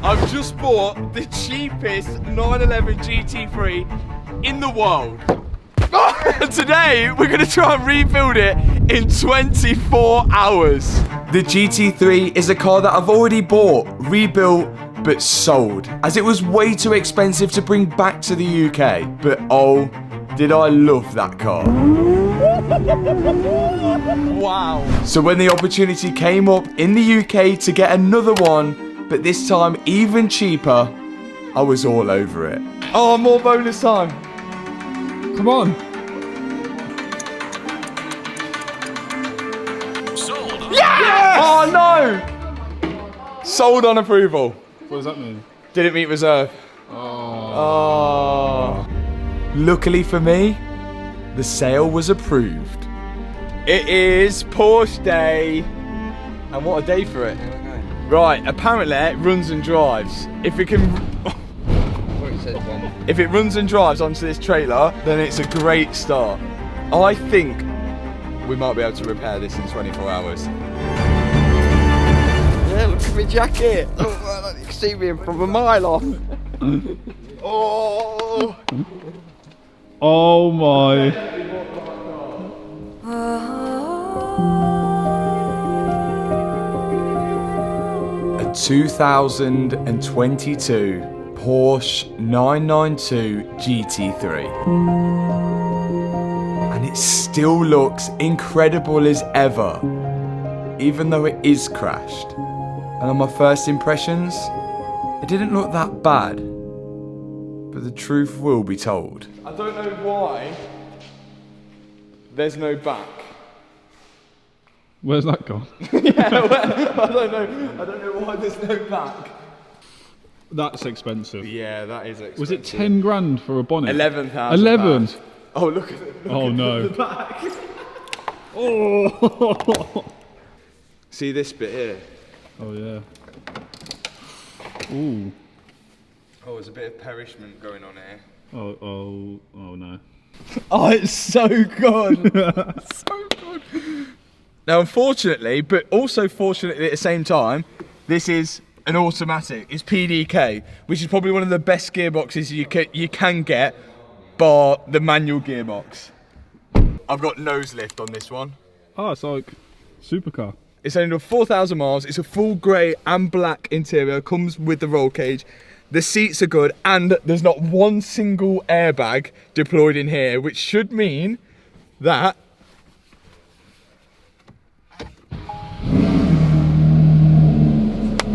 I've just bought the cheapest 911 GT3 in the world. Today, we're going to try and rebuild it in 24 hours. The GT3 is a car that I've already bought, rebuilt, but sold, as it was way too expensive to bring back to the UK. But oh, did I love that car. Wow. So when the opportunity came up in the UK to get another one, but this time even cheaper, I was all over it. Oh, more bonus time. Come on. Sold. Yes! Oh no! Sold on approval. What does that mean? Didn't meet reserve. Oh. Luckily for me, the sale was approved. It is Porsche day. And what a day for it. Right, apparently it runs and drives. If it can... If it runs and drives onto this trailer, then it's a great start. I think we might be able to repair this in 24 hours. Yeah, look at my jacket. Look, man, you can see me from a mile off. Oh. Oh my. A 2022 Porsche 992 GT3. And it still looks incredible as ever, even though it is crashed. And on my first impressions, it didn't look that bad. But the truth will be told. I don't know why there's no back. Where's that gone? Yeah, I don't know why there's no back. That's expensive. Yeah, that is expensive. Was it 10 grand for a bonnet? 11,000. 11? Oh, look at it. Oh no. The back. Oh. See this bit here? Oh yeah. Ooh. Oh, there's a bit of perishment going on here. Oh no. Oh, it's so good. So good. Now, unfortunately, but also fortunately at the same time, this is an automatic. It's PDK, which is probably one of the best gearboxes you can get, bar the manual gearbox. I've got nose lift on this one. Oh, it's like supercar. It's only done 4,000 miles. It's a full grey and black interior. Comes with the roll cage. The seats are good, and there's not one single airbag deployed in here, which should mean that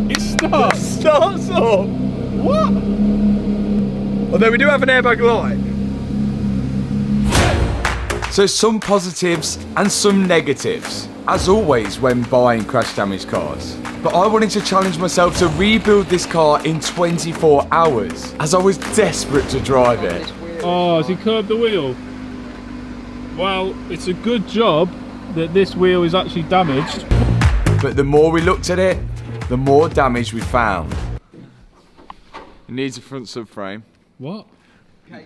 it starts up. What? Although we do have an airbag light. So some positives and some negatives, as always when buying crash damaged cars. But I wanted to challenge myself to rebuild this car in 24 hours, as I was desperate to drive it. Oh, has he curbed the wheel? Well, it's a good job that this wheel is actually damaged. But the more we looked at it, the more damage we found. It needs a front subframe. What?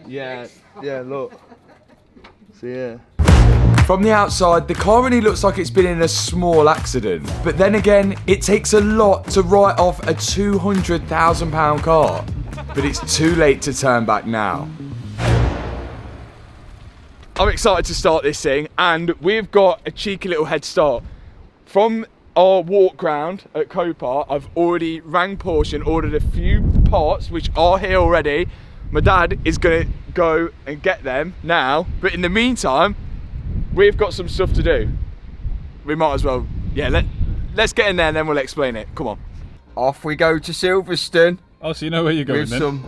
Yeah, look. See here. From the outside, the car only looks like it's been in a small accident. But then again, it takes a lot to write off a £200,000 car. But it's too late to turn back now. I'm excited to start this thing, and we've got a cheeky little head start. From our walk round at Copart, I've already rang Porsche and ordered a few parts, which are here already. My dad is gonna go and get them now, but in the meantime, we've got some stuff to do. We might as well, yeah, let's get in there and then we'll explain it. Come on. Off we go to Silverstone. Oh, so you know where you're going With then? some...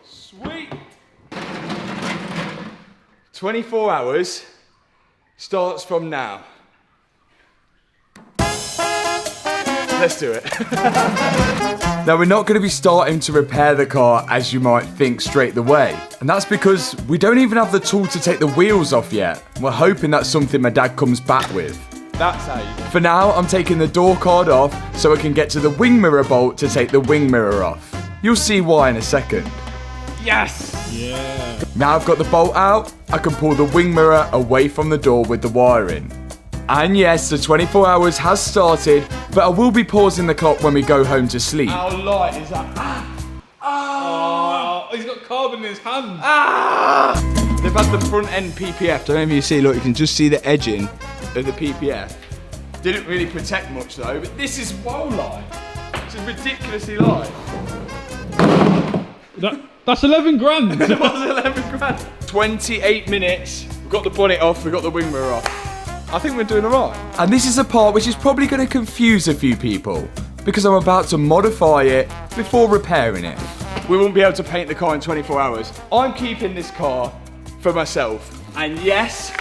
Sweet. 24 hours starts from now. Let's do it. Now, we're not going to be starting to repair the car as you might think straight away. And that's because we don't even have the tool to take the wheels off yet. We're hoping that's something my dad comes back with. That's how you do it. For now, I'm taking the door card off so I can get to the wing mirror bolt to take the wing mirror off. You'll see why in a second. Yes! Yeah. Now I've got the bolt out, I can pull the wing mirror away from the door with the wiring. And yes, the 24 hours has started, but I will be pausing the clock when we go home to sleep. How light is that? Oh, he's got carbon in his hand. They've had the front end PPF. I don't know if you see, look, you can just see the edging of the PPF. Didn't really protect much though, but this is well light. This is ridiculously light. That's 11 grand. It was 11 grand. 28 minutes. We've got the bonnet off, we've got the wing mirror off. I think we're doing alright. And this is a part which is probably going to confuse a few people because I'm about to modify it before repairing it. We won't be able to paint the car in 24 hours. I'm keeping this car for myself. And yes,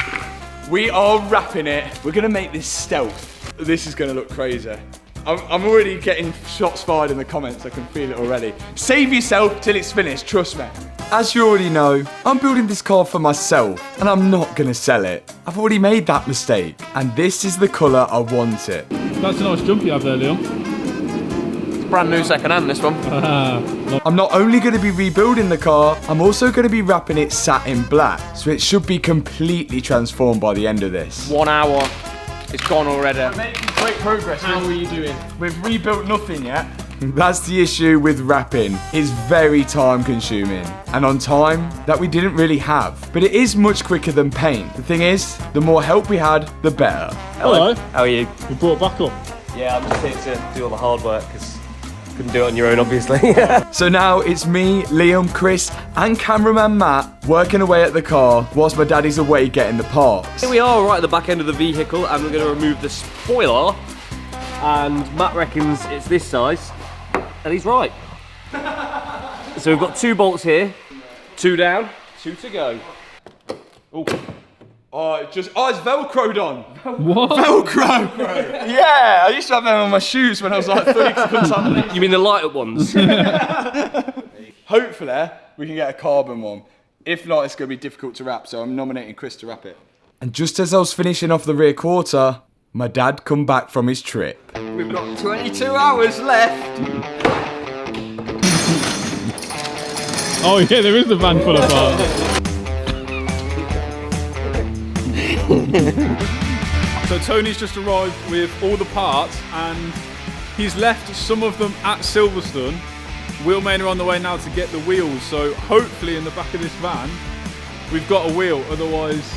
we are wrapping it. We're going to make this stealth. This is going to look crazy. I'm already getting shots fired in the comments. I can feel it already. Save yourself till it's finished, trust me. As you already know, I'm building this car for myself and I'm not going to sell it. I've already made that mistake and this is the colour I want it. That's a nice jump you have there, Leon. It's brand new second hand, this one. I'm not only going to be rebuilding the car, I'm also going to be wrapping it satin black. So it should be completely transformed by the end of this. 1 hour. It's gone already. We're making great progress. How are you doing? We've rebuilt nothing yet. That's the issue with wrapping. It's very time consuming and on time that we didn't really have. But it is much quicker than paint. The thing is, the more help we had, the better. Hello. How are you? We brought back up. Yeah, I'm just here to do all the hard work because couldn't do it on your own, obviously. So now it's me, Liam, Chris and cameraman Matt working away at the car whilst my daddy's away getting the parts. Here we are right at the back end of the vehicle and we're going to remove the spoiler, and Matt reckons it's this size and he's right. So we've got 2 bolts here, 2 down, 2 to go. Oh, it's Velcroed on. What? Velcro. Yeah, I used to have them on my shoes when I was like 30. You mean the light up ones? Hopefully, we can get a carbon one. If not, it's going to be difficult to wrap, so I'm nominating Chris to wrap it. And just as I was finishing off the rear quarter, my dad come back from his trip. We've got 22 hours left. Oh yeah, there is a van full of parts. So Tony's just arrived with all the parts and he's left some of them at Silverstone. Will Main are on the way now to get the wheels, so hopefully in the back of this van we've got a wheel, otherwise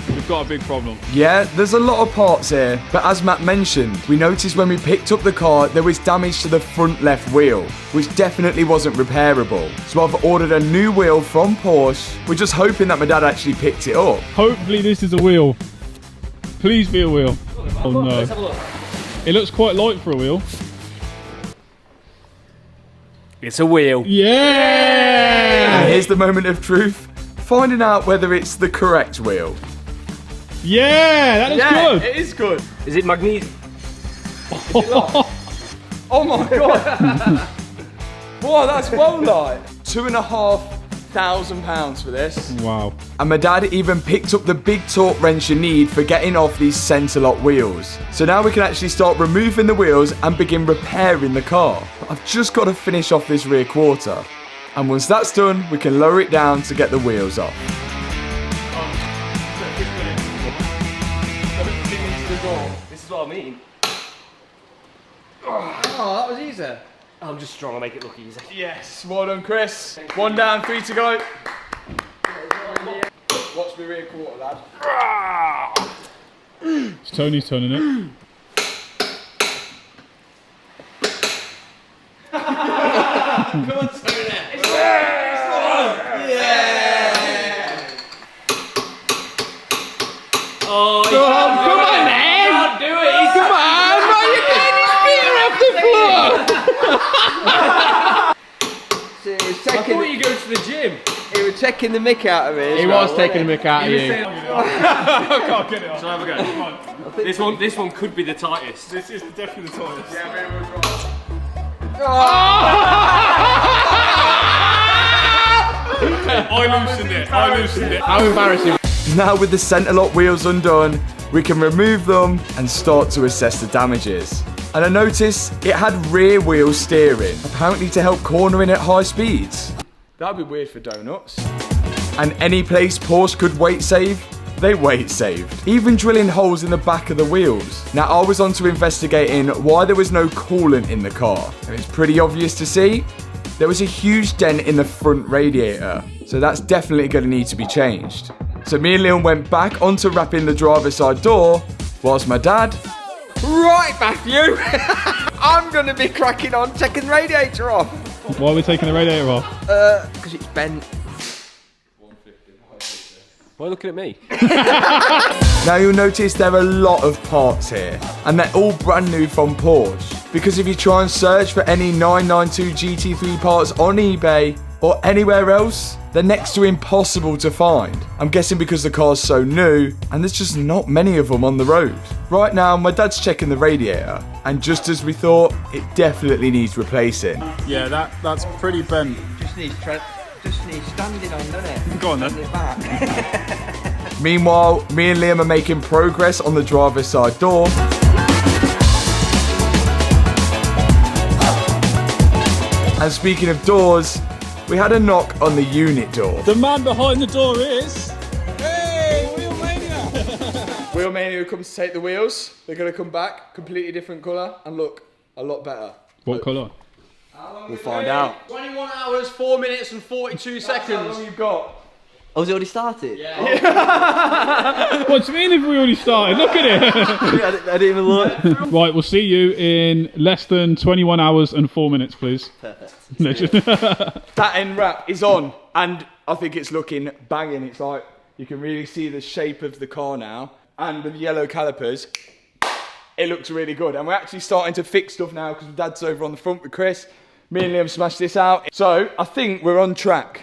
we've got a big problem. Yeah, there's a lot of parts here, but as Matt mentioned, we noticed when we picked up the car there was damage to the front left wheel, which definitely wasn't repairable. So I've ordered a new wheel from Porsche. We're just hoping that my dad actually picked it up. Hopefully this is a wheel. Please be a wheel. Oh no. Let's have a look. It looks quite light for a wheel. It's a wheel. Yeah! And here's the moment of truth, finding out whether it's the correct wheel. Yeah, that looks good. It is good. Is it magnesium? Oh my god! Wow, that's well light. £2,500 for this. Wow. And my dad even picked up the big torque wrench you need for getting off these centre lock wheels. So now we can actually start removing the wheels and begin repairing the car. But I've just got to finish off this rear quarter. And once that's done, we can lower it down to get the wheels off. This is what I mean. Oh, that was easy. I'm just strong, I'll make it look easy. Yes, well done, Chris. 1 down, 3 to go. Watch the rear quarter, lad. It's Tony's turn, isn't it? Come on, Tony. Oh, Come on, man! can't do it! Come on, man! You're getting his feet off the floor! So he was I checking, thought you go to the gym. he was checking the mick out of me. He was taking the mick out of you. I can't get it off. Shall I have a go? This one could be the tightest. This is definitely the tightest. I loosened it. How embarrassing. Now with the centre lock wheels undone, we can remove them and start to assess the damages. And I noticed it had rear wheel steering, apparently to help cornering at high speeds. That'd be weird for donuts. And any place Porsche could weight save, they weight saved. Even drilling holes in the back of the wheels. Now I was on to investigating why there was no coolant in the car. And it's pretty obvious to see. There was a huge dent in the front radiator. So that's definitely going to need to be changed. So me and Leon went back onto wrapping the driver's side door, whilst my dad... Right, Matthew. I'm going to be cracking on taking the radiator off. Why are we taking the radiator off? Because it's bent. Why are you looking at me? Now you'll notice there are a lot of parts here, and they're all brand new from Porsche. Because if you try and search for any 992 GT3 parts on eBay or anywhere else, they're next to impossible to find. I'm guessing because the car's so new, and there's just not many of them on the road. Right now, my dad's checking the radiator, and just as we thought, it definitely needs replacing. Yeah, that's pretty bent. Just needs standing on, doesn't it? Go on then. Standing back. Meanwhile, me and Liam are making progress on the driver's side door. And speaking of doors, we had a knock on the unit door. The man behind the door is... Hey, Wheelmania! Wheelmania comes to take the wheels. They're going to come back, completely different colour, and look a lot better. What colour? We'll find out. 21 hours, 4 minutes and 42 seconds. How long you've got? Oh, has it already started? What do you mean if we already started? Look at it! I didn't even look. Right, we'll see you in less than 21 hours and 4 minutes, please. Perfect. That end wrap is on, and I think it's looking banging. It's like you can really see the shape of the car now, and with the yellow calipers, it looks really good. And we're actually starting to fix stuff now because Dad's over on the front with Chris. Me and Liam smashed this out. So I think we're on track.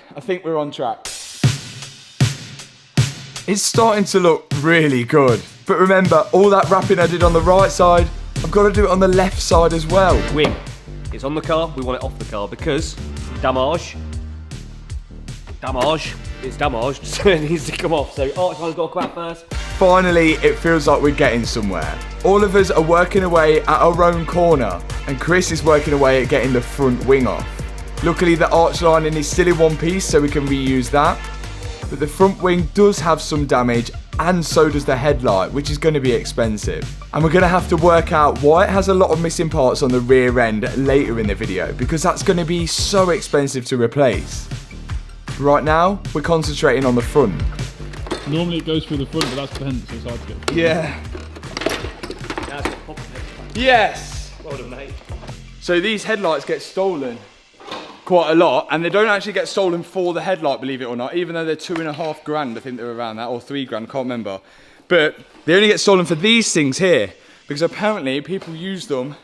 It's starting to look really good. But remember, all that wrapping I did on the right side, I've got to do it on the left side as well. Wing. It's on the car, we want it off the car because damage. It's damaged, so it needs to come off. So Archline's got to come out first. Finally, it feels like we're getting somewhere. All of us are working away at our own corner, and Chris is working away at getting the front wing off. Luckily, the arch lining is still in one piece, so we can reuse that. But the front wing does have some damage, and so does the headlight, which is going to be expensive. And we're going to have to work out why it has a lot of missing parts on the rear end later in the video, because that's going to be so expensive to replace. Right now, we're concentrating on the front. Normally it goes through the front, but that's bent, so it's hard to get through. Yeah. Yes. Well done, mate. So these headlights get stolen quite a lot, and they don't actually get stolen for the headlight, believe it or not, even though they're $2.5 grand, I think they're around that, or $3 grand, can't remember. But they only get stolen for these things here, because apparently people use them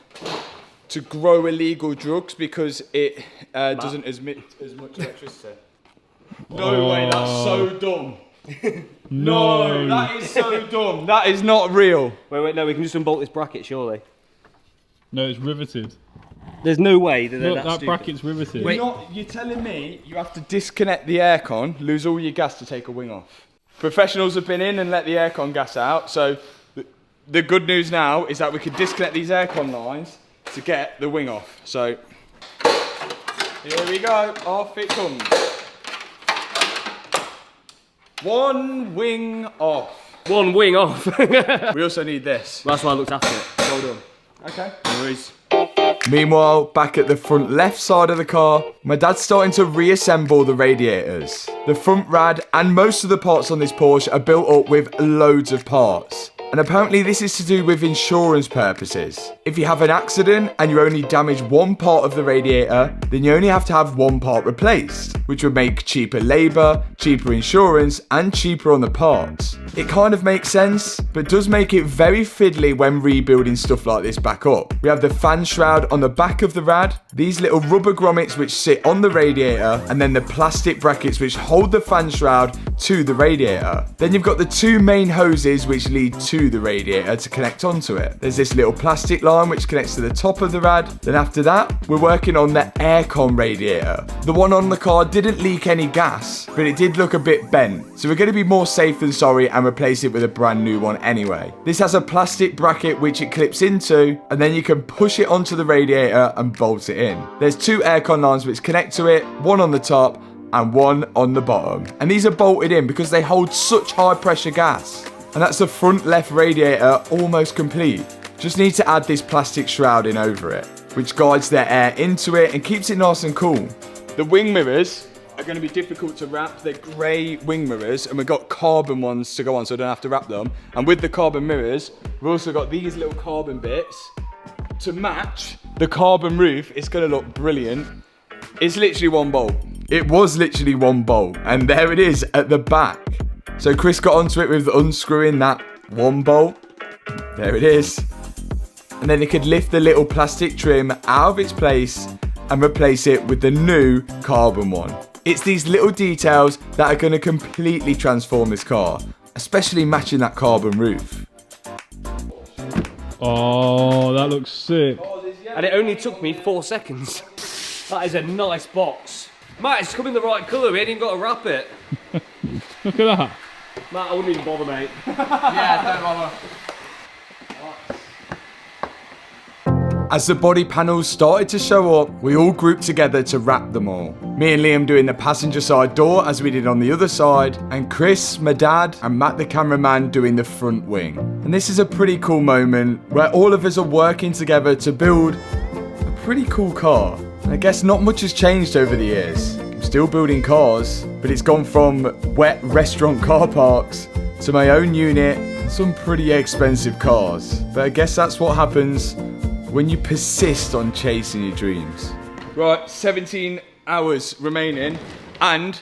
to grow illegal drugs because it doesn't emit as much electricity. No way, that's so dumb. No, that is so dumb. That is not real. Wait, no, we can just unbolt this bracket, surely. No, it's riveted. There's no way that they're Look, that that stupid. bracket's riveted. You're telling me you have to disconnect the aircon, lose all your gas to take a wing off. Professionals have been in and let the aircon gas out, so the good news now is that we can disconnect these aircon lines to get the wing off. So, here we go, off it comes. One wing off. One wing off. We also need this. That's why I looked after it. Well done. Okay. No worries. Meanwhile, back at the front left side of the car, my dad's starting to reassemble the radiators. The front rad and most of the parts on this Porsche are built up with loads of parts. And apparently this is to do with insurance purposes. If you have an accident and you only damage one part of the radiator, then you only have to have one part replaced, which would make cheaper labour, cheaper insurance, and cheaper on the parts. It kind of makes sense, but does make it very fiddly when rebuilding stuff like this back up. We have the fan shroud on the back of the rad, these little rubber grommets which sit on the radiator, and then the plastic brackets which hold the fan shroud to the radiator. Then you've got the two main hoses which lead to the radiator to connect onto it. There's this little plastic line which connects to the top of the rad. Then after that, we're working on the aircon radiator. The one on the car didn't leak any gas, but it did look a bit bent. So we're going to be more safe than sorry and replace it with a brand new one anyway. This has a plastic bracket which it clips into, and then you can push it onto the radiator and bolt it in. There's two aircon lines which connect to it, one on the top and one on the bottom. And these are bolted in because they hold such high pressure gas. And that's the front left radiator almost complete. Just need to add this plastic shrouding over it, which guides the air into it and keeps it nice and cool. The wing mirrors are going to be difficult to wrap. They're grey wing mirrors, and we've got carbon ones to go on so I don't have to wrap them. And with the carbon mirrors, we've also got these little carbon bits to match the carbon roof. It's going to look brilliant. It's literally one bolt. It was literally one bolt, and there it is at the back. So Chris got onto it with unscrewing that one bolt. There it is. And then he could lift the little plastic trim out of its place and replace it with the new carbon one. It's these little details that are going to completely transform this car, especially matching that carbon roof. Oh, that looks sick. And it only took me 4 seconds. That is a nice box. Matt, it's come in the right colour, we ain't even got to wrap it. Look at that. Matt, I wouldn't even bother, mate. Yeah, don't bother. As the body panels started to show up, we all grouped together to wrap them all. Me and Liam doing the passenger side door as we did on the other side, and Chris, my dad, and Matt the cameraman doing the front wing. And this is a pretty cool moment where all of us are working together to build a pretty cool car. And I guess not much has changed over the years. I'm still building cars, but it's gone from wet restaurant car parks to my own unit and some pretty expensive cars. But I guess that's what happens when you persist on chasing your dreams. Right, 17 hours remaining, and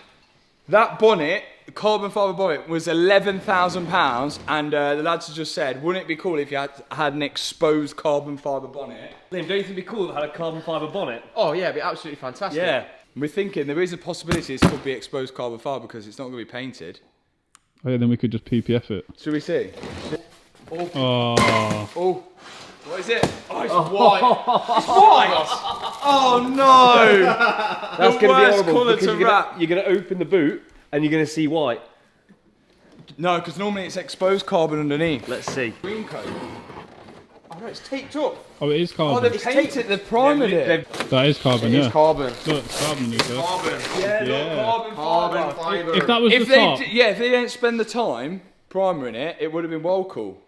that bonnet, the carbon fibre bonnet, was £11,000, and the lads have just said, wouldn't it be cool if you had an exposed carbon fibre bonnet? Liam, don't you think it'd be cool if it had a carbon fibre bonnet? Oh yeah, it'd be absolutely fantastic. Yeah. We're thinking there is a possibility this could be exposed carbon fibre because it's not going to be painted. Oh yeah, then we could just PPF it. Should we see? Oh. Oh, what is it? Oh, it's white. It's white! Oh no! That's going to be worst horrible colour because to you're wrap. going to open the boot and you're going to see white. No, because normally it's exposed carbon underneath. Let's see. Green coat. Oh no, it's taped up. Oh, it is Oh, carbon. they've painted, they've primed it. That is carbon, yeah. It's carbon. Look, it's carbon, you said. Carbon. Yeah, Yeah. look, carbon fibre. If that was If the top, if they didn't spend the time primering it, it would have been well cool.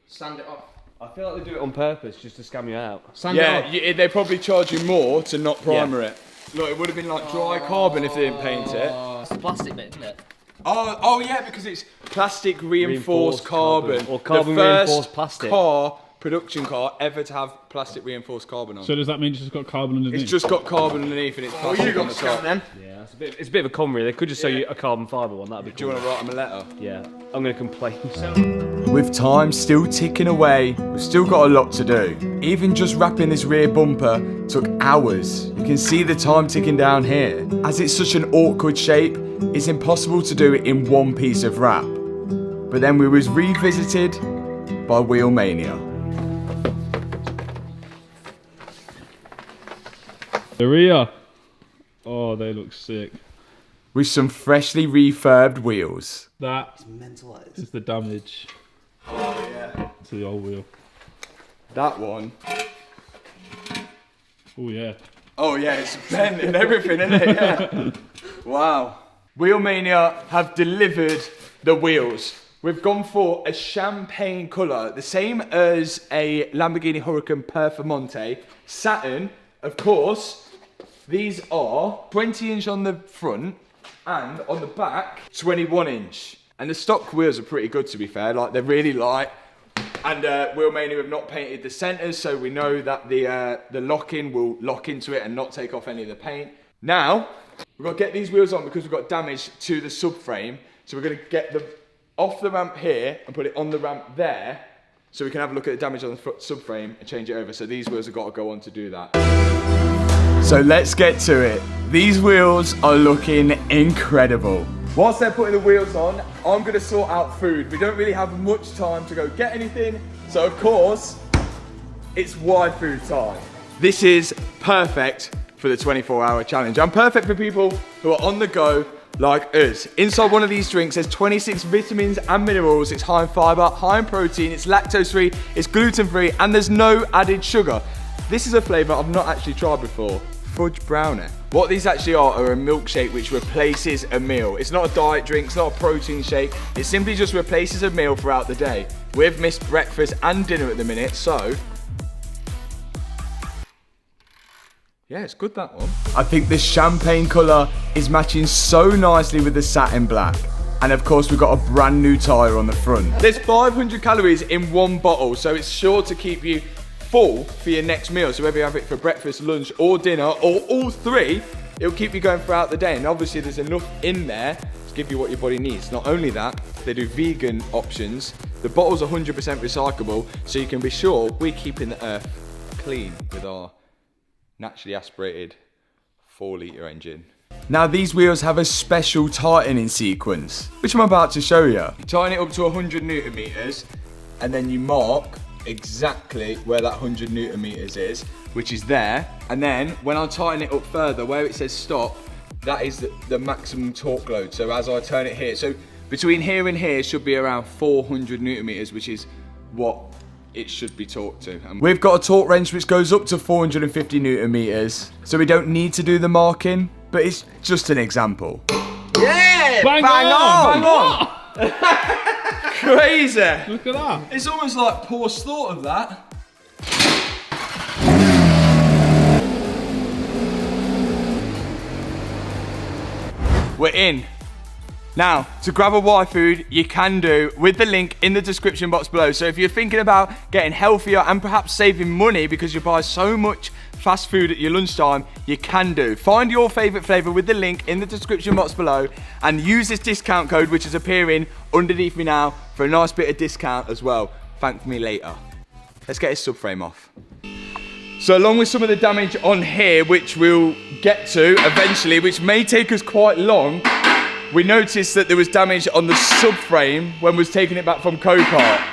Sand it off. I feel like they do it on purpose just to scam you out. Sand it Yeah, off. they probably charge you more to not primer it. Look, it would have been like dry carbon if they didn't paint it. It's the plastic bit, isn't it? Oh yeah, because it's plastic reinforced carbon. Or carbon the first reinforced plastic. Production car ever to have plastic reinforced carbon on. so does that mean it's just got carbon underneath? It's just got carbon underneath and it's Oh, plastic you got on the scammed top. then. Yeah, it's a bit of a con really. They could just sell you a carbon fibre one, that'd be Do you cool. want to write them a letter? Yeah, I'm going to complain. With time still ticking away, we've still got a lot to do. Even just wrapping this rear bumper took hours. You can see the time ticking down here. As it's such an awkward shape, it's impossible to do it in one piece of wrap. But then we was revisited by Wheelmania. The rear. Oh, they look sick. With some freshly refurbed wheels. That is the damage to the old wheel. That one. Oh yeah. Oh yeah, it's bent and everything, isn't it? Yeah. Wow. Wheelmania have delivered the wheels. We've gone for a champagne colour, the same as a Lamborghini Huracan Performante. Saturn, of course. These are 20-inch on the front and on the back, 21-inch. And the stock wheels are pretty good, to be fair. Like, they're really light. And Wheelmania have not painted the centres, so we know that the lock-in will lock into it and not take off any of the paint. Now, we've got to get these wheels on because we've got damage to the subframe. So we're going to get them off the ramp here and put it on the ramp there, so we can have a look at the damage on the subframe and change it over. So these wheels have got to go on to do that. So let's get to it. These wheels are looking incredible. Whilst they're putting the wheels on, I'm going to sort out food. We don't really have much time to go get anything, so of course, it's Y food time. This is perfect for the 24-hour challenge. I'm perfect for people who are on the go like us. Inside one of these drinks, there's 26 vitamins and minerals. It's high in fiber, high in protein, it's lactose-free, it's gluten-free, and there's no added sugar. This is a flavour I've not actually tried before. fudge brownie. What these actually are a milkshake which replaces a meal. It's not a diet drink, it's not a protein shake. It simply just replaces a meal throughout the day. We've missed breakfast and dinner at the minute, so yeah, it's good, that one. I think the champagne colour is matching so nicely with the satin black. And of course, we've got a brand new tyre on the front. There's 500 calories in one bottle, so it's sure to keep you full for your next meal. So whether you have it for breakfast, lunch, or dinner, or all three, it'll keep you going throughout the day. And obviously, there's enough in there to give you what your body needs. Not only that, they do vegan options. The bottle's 100% recyclable, so you can be sure we're keeping the earth clean with our naturally aspirated 4-litre engine. Now these wheels have a special tightening sequence, which I'm about to show you. You tighten it up to 100 Newton meters, and then you mark exactly where that 100 Newton meters is, which is there. And then when I tighten it up further, where it says stop, that is the maximum torque load. So as I turn it here, so between here and here should be around 400 Newton meters, which is what it should be torqued to. And we've got a torque wrench which goes up to 450 Newton meters, so we don't need to do the marking, but it's just an example. Yeah! Bang on! Bang on! Crazy! Look at that. It's almost like Porsche thought of that. We're in. Now, to grab a Y food, you can do with the link in the description box below. So if you're thinking about getting healthier and perhaps saving money because you buy so much fast food at your lunchtime, you can do. Find your favorite flavor with the link in the description box below and use this discount code, which is appearing underneath me now, for a nice bit of discount as well. Thank me later. Let's get his subframe off. So along with some of the damage on here, which we'll get to eventually, which may take us quite long, we noticed that there was damage on the subframe when we was taking it back from Copart.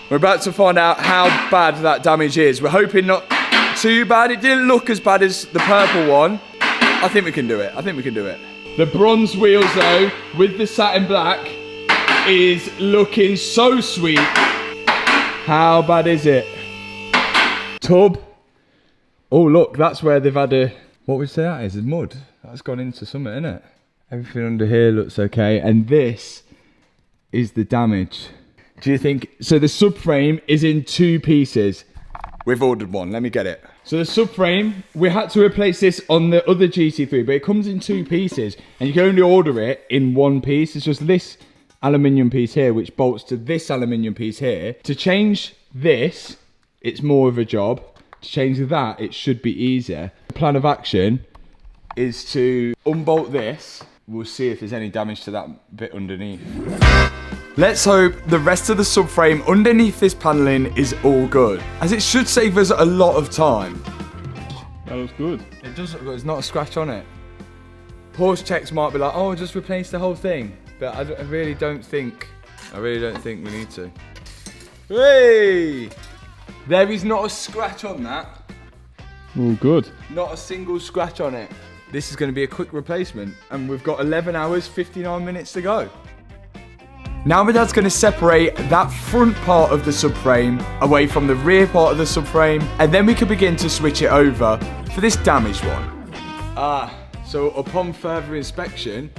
We're about to find out how bad that damage is. We're hoping not too bad. It didn't look as bad as the purple one. I think we can do it. I think we can do it. The bronze wheels though, with the satin black, is looking so sweet. How bad is it? Tub. Oh look, that's where they've had a, what would you say that is? Mud. That's gone into something, isn't it? Everything under here looks okay, and this is the damage. Do you think, so the subframe is in 2 pieces. We've ordered one, let me get it. So the subframe, we had to replace this on the other GT3, but it comes in 2 pieces, and you can only order it in 1 piece. It's just this aluminium piece here, which bolts to this aluminium piece here. To change this, it's more of a job. To change that, it should be easier. The plan of action is to unbolt this. We'll see if there's any damage to that bit underneath. Let's hope the rest of the subframe underneath this paneling is all good, as it should save us a lot of time. That looks good. It does look good, there's not a scratch on it. Porsche techs might be like, oh, just replace the whole thing. But I really don't think we need to. Hey! There is not a scratch on that. Oh, good. Not a single scratch on it. This is going to be a quick replacement, and we've got 11 hours, 59 minutes to go. Now my dad's going to separate that front part of the subframe away from the rear part of the subframe, and then we can begin to switch it over for this damaged one. So upon further inspection,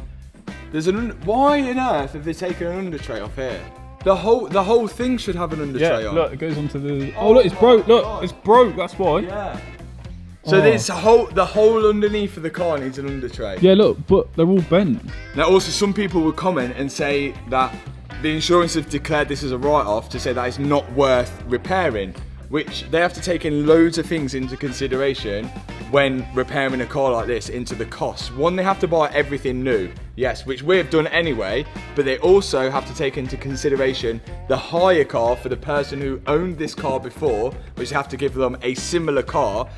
there's why on earth have they taken an under tray off here? The whole thing should have an under tray on. Look, it goes onto the, oh look, it's broke, look, it's broke, that's why. Yeah. So there's the whole underneath of the car needs an under tray. Yeah, look, but they're all bent. Now also some people will comment and say that the insurance have declared this as a write-off, to say that it's not worth repairing, which they have to take in loads of things into consideration when repairing a car like this into the cost. One, they have to buy everything new, yes, which we've done anyway, but they also have to take into consideration the hire car for the person who owned this car before, which have to give them a similar car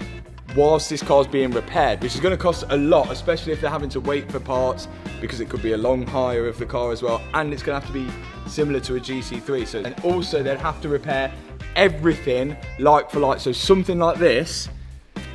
whilst this car's being repaired, which is going to cost a lot, especially if they're having to wait for parts, because it could be a long hire of the car as well, and it's going to have to be similar to a GT3. So, and also they'd have to repair everything like for like. So something like this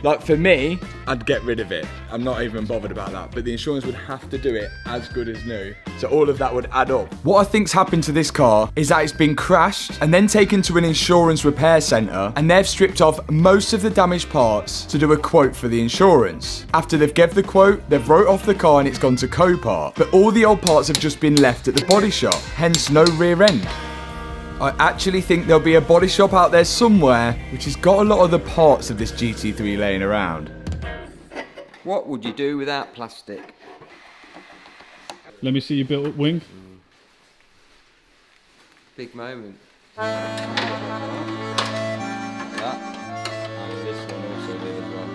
Like for me, I'd get rid of it. I'm not even bothered about that. But the insurance would have to do it as good as new. So all of that would add up. What I think's happened to this car is that it's been crashed and then taken to an insurance repair centre, and they've stripped off most of the damaged parts to do a quote for the insurance. After they've given the quote, they've wrote off the car and it's gone to Copart. But all the old parts have just been left at the body shop, hence no rear end. I actually think there'll be a body shop out there somewhere which has got a lot of the parts of this GT3 laying around. What would you do without plastic? Let me see your built-up wing. Big moment. That. And this one also did as well.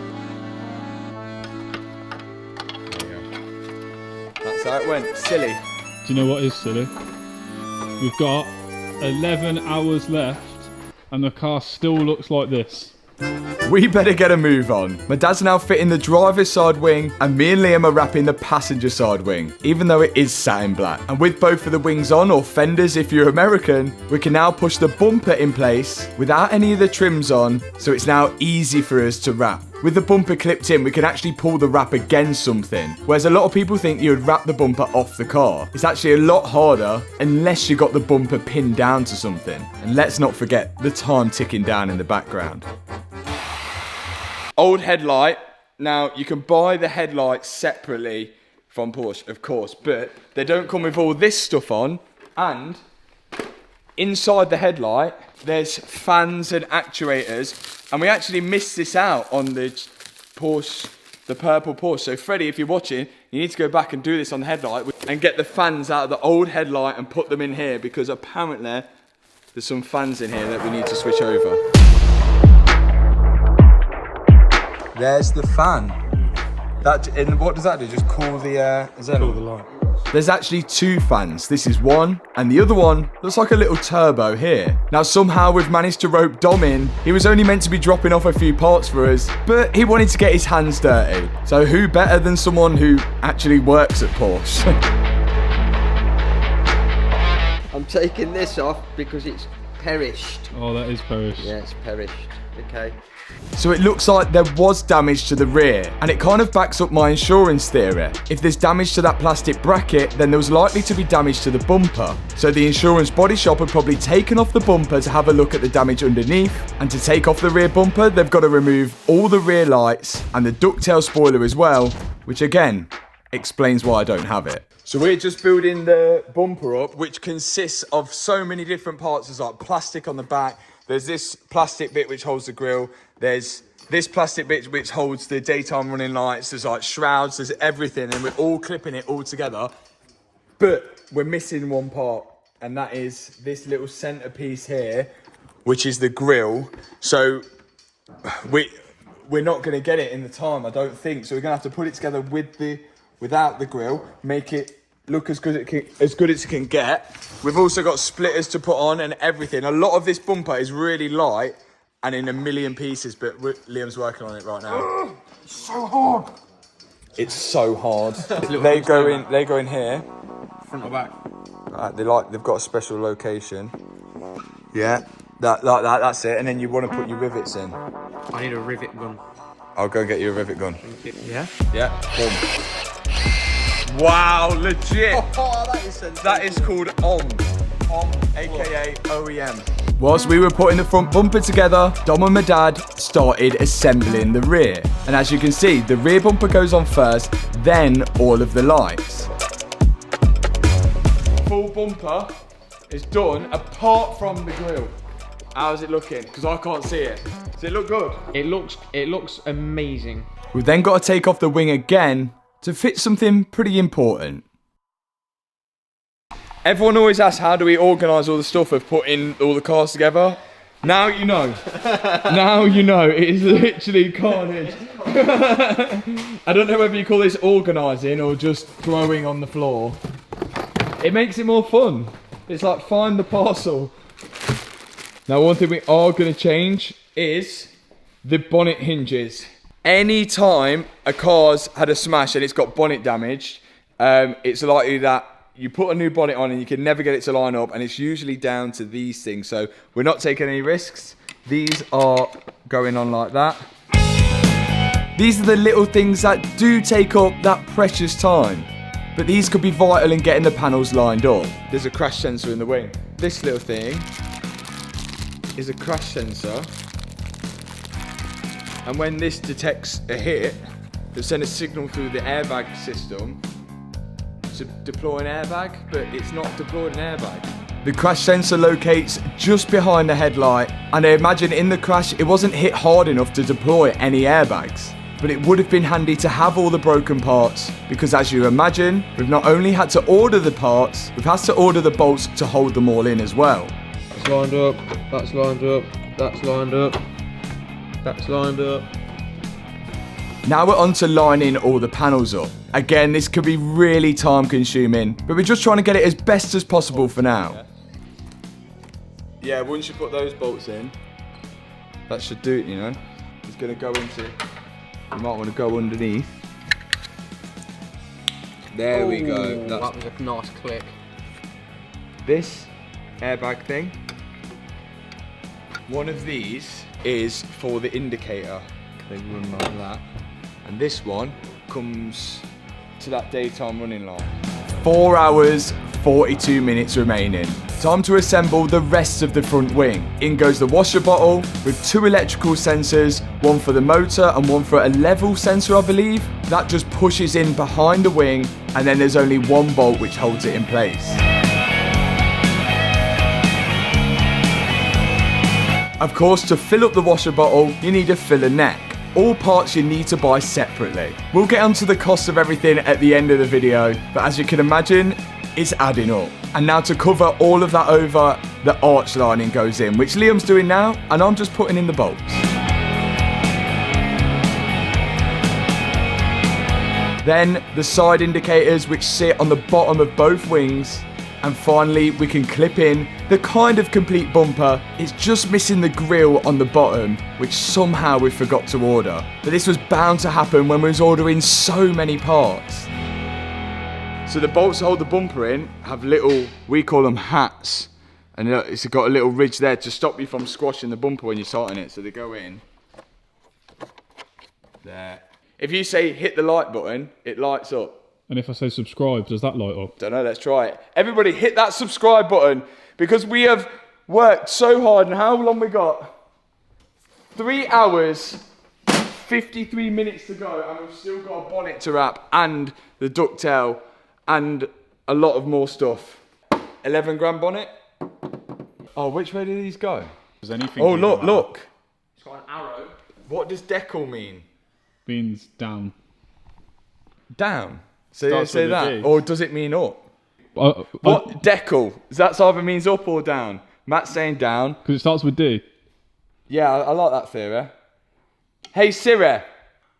There you go. That's how it went. Silly. Do you know what is silly? We've got 11 hours left and the car still looks like this. We better get a move on. My dad's now fitting the driver's side wing and me and Liam are wrapping the passenger side wing, even though it is satin black. And with both of the wings on, or fenders if you're American, we can now push the bumper in place without any of the trims on, so it's now easy for us to wrap. With the bumper clipped in, we can actually pull the wrap against something, whereas a lot of people think you would wrap the bumper off the car. It's actually a lot harder unless you got the bumper pinned down to something. And let's not forget the time ticking down in the background. Old headlight. Now, you can buy the headlights separately from Porsche, of course, but they don't come with all this stuff on. And inside the headlight, there's fans and actuators. And we actually missed this out on the Porsche, the purple Porsche. So Freddie, if you're watching, you need to go back and do this on the headlight and get the fans out of the old headlight and put them in here, because apparently there's some fans in here that we need to switch over. There's the fan. And what does that do? Just cool the cool the light. There's actually two fans. This is one, and the other one looks like a little turbo here. Now somehow we've managed to rope Dom in. He was only meant to be dropping off a few parts for us, but he wanted to get his hands dirty. So who better than someone who actually works at Porsche? I'm taking this off because it's perished. Oh, that is perished. Yeah, it's perished. Okay. So it looks like there was damage to the rear, and it kind of backs up my insurance theory. If there's damage to that plastic bracket, then there was likely to be damage to the bumper. So the insurance body shop had probably taken off the bumper to have a look at the damage underneath, and to take off the rear bumper, they've got to remove all the rear lights and the ducktail spoiler as well, which again, explains why I don't have it. So we're just building the bumper up, which consists of so many different parts. There's like plastic on the back. There's this plastic bit which holds the grille. There's this plastic bit which holds the daytime running lights. There's like shrouds, there's everything, and we're all clipping it all together. But we're missing one part, and that is this little centerpiece here, which is the grille. So we're not going to get it in the time, I don't think. So we're going to have to put it together without the grille, make it look as good as it can get. We've also got splitters to put on and everything. A lot of this bumper is really light and in a million pieces, but Liam's working on it right now. It's so hard. It's so hard. They go in here. Front or back? They've got a special location. Yeah, like that. That's it. And then you want to put your rivets in. I need a rivet gun. I'll go get you a rivet gun. Yeah? Yeah. Boom. Wow, legit. That is called OM, aka OEM. Whilst we were putting the front bumper together, Dom and my dad started assembling the rear. And as you can see, the rear bumper goes on first, then all of the lights. Full bumper is done apart from the grille. How's it looking? Because I can't see it. Does it look good? It looks amazing. We've then got to take off the wing again to fit something pretty important. Everyone always asks, how do we organise all the stuff of putting all the cars together? Now you know. Now you know. It is literally carnage. I don't know whether you call this organising or just throwing on the floor. It makes it more fun. It's like find the parcel. Now one thing we are going to change is the bonnet hinges. Any time a car's had a smash and it's got bonnet damage, it's likely that you put a new bonnet on and you can never get it to line up, and it's usually down to these things. So we're not taking any risks. These are going on like that. These are the little things that do take up that precious time, but these could be vital in getting the panels lined up. There's a crash sensor in the wing. This little thing is a crash sensor, and when this detects a hit, it'll send a signal through the airbag system to deploy an airbag, but it's not deployed an airbag. The crash sensor locates just behind the headlight, and I imagine in the crash it wasn't hit hard enough to deploy any airbags. But it would have been handy to have all the broken parts, because as you imagine, we've not only had to order the parts, we've had to order the bolts to hold them all in as well. That's lined up, that's lined up, that's lined up, that's lined up. Now we're on to lining all the panels up. Again, this could be really time consuming, but we're just trying to get it as best as possible for now. Yeah, once you put those bolts in, that should do it, you know. It's going to go into, you might want to go underneath. There we go. That was a nice click. This airbag thing, one of these is for the indicator. They run like that. And this one comes to that daytime running line. 4 hours, 42 minutes remaining. Time to assemble the rest of the front wing. In goes the washer bottle with 2 electrical sensors, one for the motor and one for a level sensor, I believe. That just pushes in behind the wing, and then there's only one bolt which holds it in place. Of course, to fill up the washer bottle, you need a filler neck. All parts you need to buy separately. We'll get onto the cost of everything at the end of the video, but as you can imagine, it's adding up. And now to cover all of that over, the arch lining goes in, which Liam's doing now, and I'm just putting in the bolts. Then the side indicators, which sit on the bottom of both wings. And finally, we can clip in the kind of complete bumper. It's just missing the grille on the bottom, which somehow we forgot to order. But this was bound to happen when we was ordering so many parts. So the bolts that hold the bumper in have little, we call them hats. And it's got a little ridge there to stop you from squashing the bumper when you're tighten it. So they go in. There. If you say hit the light button, it lights up. And if I say subscribe, does that light up? Don't know, let's try it. Everybody hit that subscribe button, because we have worked so hard, and how long we got? 3 hours, 53 minutes to go, and we've still got a bonnet to wrap, and the ducktail, and a lot of more stuff. 11 grand bonnet. Oh, which way do these go? Does anything? Oh, look, look. It's got an arrow. What does decal mean? Means down. Down. So you Starts say with a that, D. or does it mean up? What? Decal. That either means up or down. Matt's saying down. Because it starts with D. Yeah, I like that theory. Hey Siri,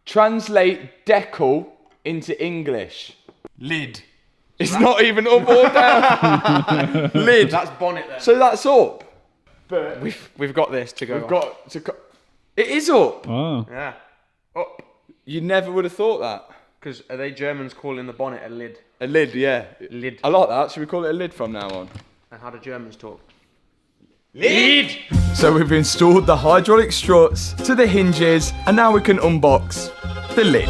translate decal into English. Lid. It's not even up or down. Lid. That's bonnet then. So that's up. But We've got this to go. we've got to. It is up. Ah. Yeah. Up. You never would have thought that. Because are they Germans calling the bonnet a lid? A lid, yeah. Lid. I like that. Should we call it a lid from now on? And how do Germans talk? Lid! So we've installed the hydraulic struts to the hinges, and now we can unbox the lid.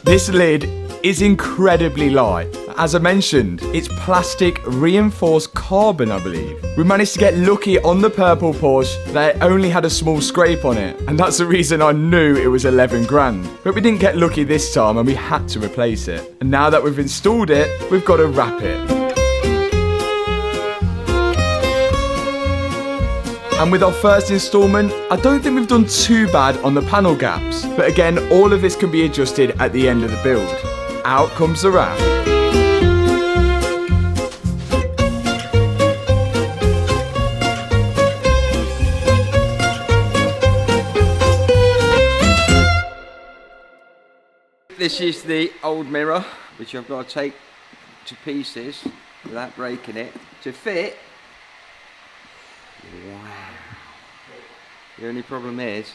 This lid is incredibly light. As I mentioned, it's plastic reinforced carbon, I believe. We managed to get lucky on the purple Porsche that it only had a small scrape on it, and that's the reason I knew it was 11 grand. But we didn't get lucky this time, and we had to replace it. And now that we've installed it, we've got to wrap it. And with our first instalment, I don't think we've done too bad on the panel gaps. But again, all of this can be adjusted at the end of the build. Out comes the wrap. This is the old mirror, which I've got to take to pieces without breaking it to fit. Wow. The only problem is,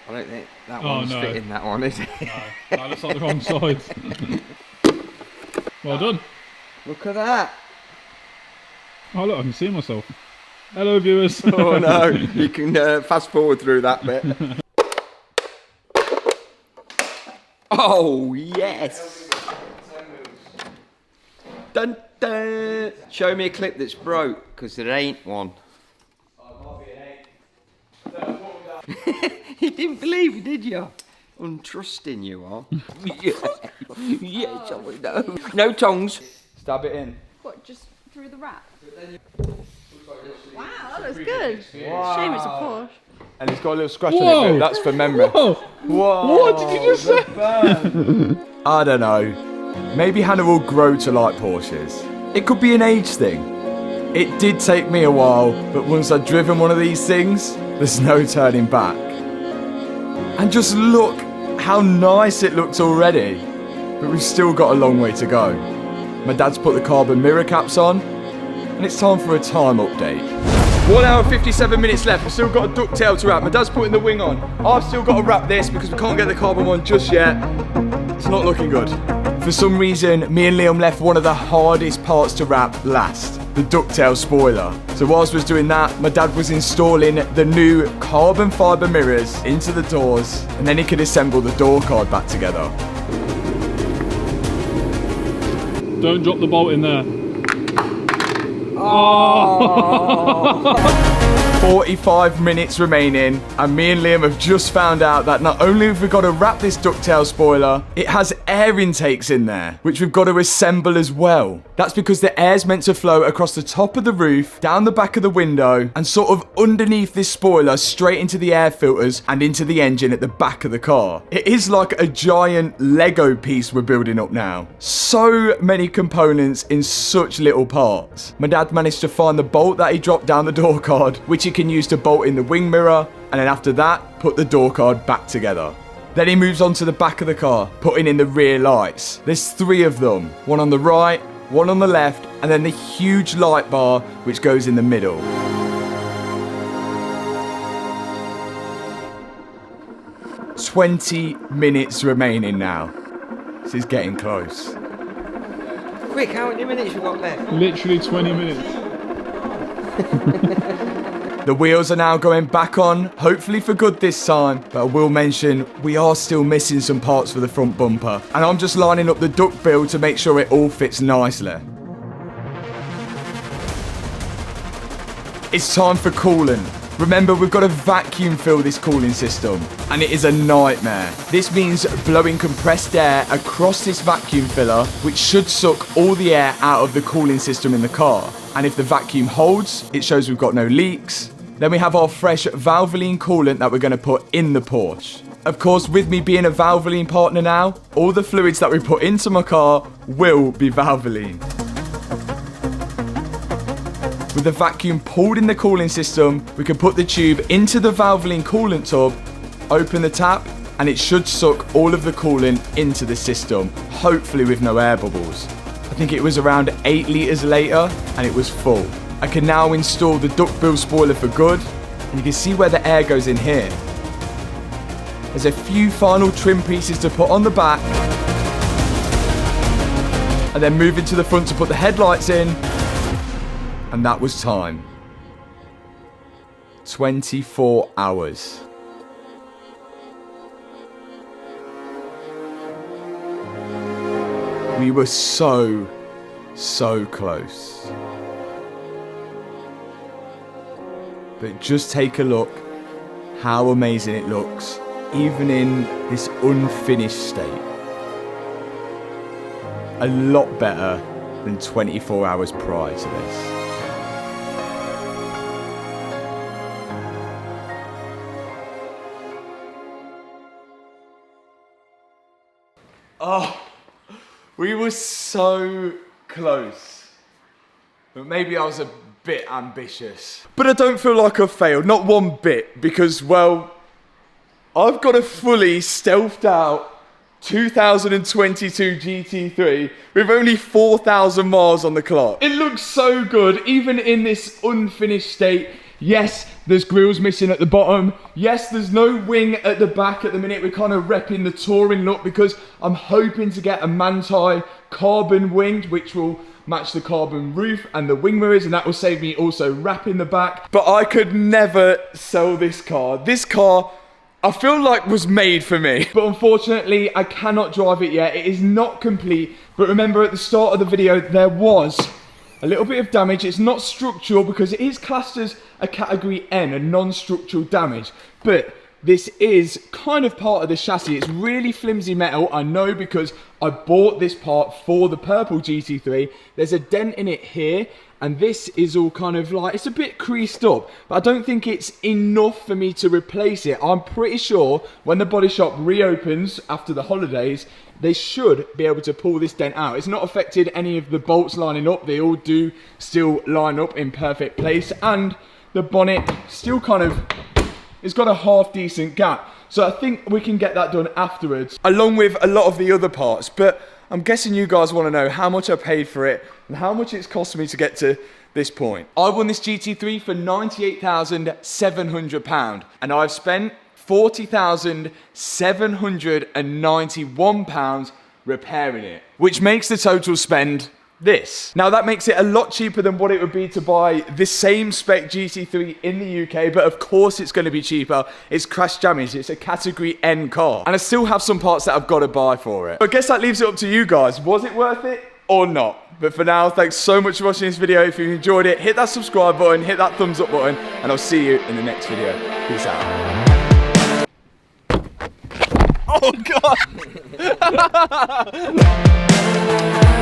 I don't think that one's fitting that one, is it? No, that looks like the wrong side. Well done. Look at that. Oh look, I can see myself. Hello, viewers. Oh no, you can fast forward through that bit. Oh yes. Dun, dun. Show me a clip that's broke, because there ain't one. You didn't believe me, did you? Untrusting you are. Yes, I know. No tongues. Stab it in. What, just through the wrap? Wow, that looks good. Shame it's a Porsche. And it's got a little scratch Whoa. on it, but that's for memory. Whoa. Whoa. What did you just say? I don't know. Maybe Hannah will grow to like Porsches. It could be an age thing. It did take me a while, but once I'd driven one of these things, there's no turning back. And just look how nice it looks already. But we've still got a long way to go. My dad's put the carbon mirror caps on, and it's time for a time update. 1 hour 57 minutes left. We've still got a ducktail to wrap. My dad's putting the wing on. I've still got to wrap this because we can't get the carbon one just yet. It's not looking good. For some reason, me and Liam left one of the hardest parts to wrap last, the ducktail spoiler. So whilst we was doing that, my dad was installing the new carbon fibre mirrors into the doors, and then he could assemble the door card back together. Don't drop the bolt in there. 45 minutes remaining, and me and Liam have just found out that not only have we got to wrap this ducktail spoiler, it has air intakes in there, which we've got to assemble as well. That's because the air's meant to flow across the top of the roof, down the back of the window, and sort of underneath this spoiler straight into the air filters and into the engine at the back of the car. It is like a giant Lego piece we're building up now. So many components in such little parts. My dad managed to find the bolt that he dropped down the door card, which he can use to bolt in the wing mirror, and then after that, put the door card back together. Then he moves on to the back of the car, putting in the rear lights. There's 3 of them, one on the right, one on the left, and then the huge light bar which goes in the middle. "20 minutes remaining now. This is getting close. Quick, how many minutes you got left? Literally 20 minutes. The wheels are now going back on, hopefully for good this time, but I will mention we are still missing some parts for the front bumper, and I'm just lining up the duck build to make sure it all fits nicely. It's time for coolant. Remember, we've got to vacuum fill this cooling system, and it is a nightmare. This means blowing compressed air across this vacuum filler, which should suck all the air out of the cooling system in the car. And if the vacuum holds, it shows we've got no leaks. Then we have our fresh Valvoline coolant that we're going to put in the Porsche. Of course, with me being a Valvoline partner now, all the fluids that we put into my car will be Valvoline. With the vacuum pulled in the cooling system, we can put the tube into the Valvoline coolant tub, open the tap, and it should suck all of the coolant into the system, hopefully with no air bubbles. I think it was around 8 litres later, and it was full. I can now install the duckbill spoiler for good, and you can see where the air goes in here. There's a few final trim pieces to put on the back, and then move into the front to put the headlights in. And that was time. 24 hours. We were so close. But just take a look how amazing it looks, even in this unfinished state. A lot better than 24 hours prior to this. Oh, we were so close. But maybe I was a bit ambitious. But I don't feel like I've failed, not one bit, because, well, I've got a fully stealthed out 2022 GT3 with only 4,000 miles on the clock. It looks so good, even in this unfinished state. Yes, there's grills missing at the bottom. Yes, there's no wing at the back at the minute. We're kind of repping the touring look because I'm hoping to get a Manti carbon wing, which will match the carbon roof and the wing mirrors, and that will save me also wrapping the back. But I could never sell this car. This car, I feel like, was made for me. But unfortunately, I cannot drive it yet. It is not complete. But remember, at the start of the video, there was a little bit of damage. It's not structural because it is classed as a category N, a non-structural damage. But this is kind of part of the chassis. It's really flimsy metal, I know, because I bought this part for the purple GT3. There's a dent in it here, and this is all kind of like, it's a bit creased up, but I don't think it's enough for me to replace it. I'm pretty sure when the body shop reopens after the holidays, they should be able to pull this dent out. It's not affected any of the bolts lining up. They all do still line up in perfect place, and the bonnet still kind of, it's got a half decent gap. So I think we can get that done afterwards, along with a lot of the other parts. But I'm guessing you guys want to know how much I paid for it and how much it's cost me to get to this point. I won this GT3 for £98,700, and I've spent £40,791 repairing it, which makes the total spend this. Now that makes it a lot cheaper than what it would be to buy the same spec GT3 in the UK, but of course it's going to be cheaper. It's crash damage, it's a category N car, and I still have some parts that I've got to buy for it. But I guess that leaves it up to you guys. Was it worth it or not? But for now, thanks so much for watching this video. If you enjoyed it, hit that subscribe button, hit that thumbs up button, and I'll see you in the next video. Peace out. Oh God!